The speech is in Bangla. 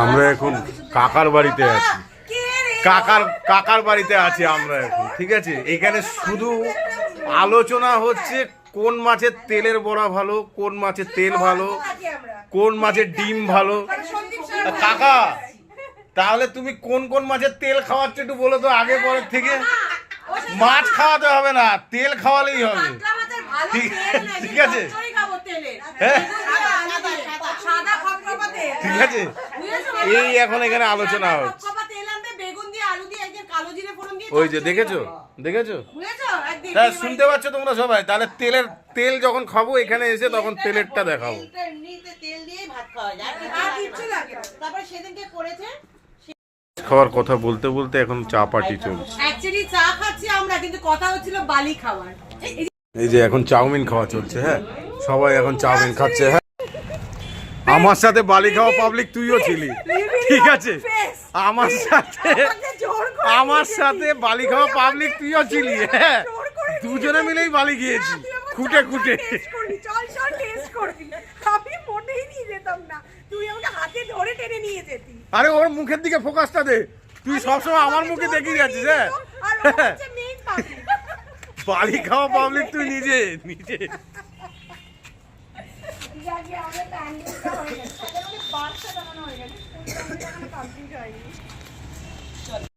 আমরা এখন কাকার বাড়িতে আছি, কাকার বাড়িতে আছি আমরা এখন। ঠিক আছে, এখানে শুধু আলোচনা হচ্ছে কোন মাছের তেলের বড়া ভালো, কোন মাছের তেল ভালো, কোন মাছের ডিম ভালো। কাকা, তাহলে তুমি কোন কোন মাছের তেল খাওয়াচ্ছ একটু বলো তো আগে পরের থেকে। মাছ খাওয়াতে হবে না, তেল খাওয়ালেই হবে। ঠিক আছে, হ্যাঁ ঠিক আছে, এই এখন এখানে আলোচনা হচ্ছে। ওই যে দেখেছো দেখেছো, হ্যাঁ শুনতে পাচ্ছ তোমরা সবাই। তাহলে তেল যখন খাবো এখানে এসে তখন তেলেরটা দেখাবো। খাওয়ার কথা বলতে বলতে এখন চা পার্টি চলছে। অ্যাকচুয়ালি চা খাচ্ছি আমরা, কিন্তু কথা হচ্ছিল বালি খাবার। এই যে এখন চাউমিন খাওয়া চলছে। হ্যাঁ সবাই এখন চাউমিন খাচ্ছে। হ্যাঁ আমার সাথে বালি খাওয়া পাবলিক তুইও ছিলি, ঠিক আছে, আমার সাথে বালি খাওয়া পাবলিক তুইও ছিলি। হ্যাঁ দুজনে মিলেই বালি খেয়েছি খুঁটে খুঁটে। আরে ওর মুখের দিকে ফোকাসটা দে, তুই সবসময় আমার মুখে দেখি যাচ্ছিস। হ্যাঁ বালি খাওয়া পাবলিক তুই নিজে নিজে।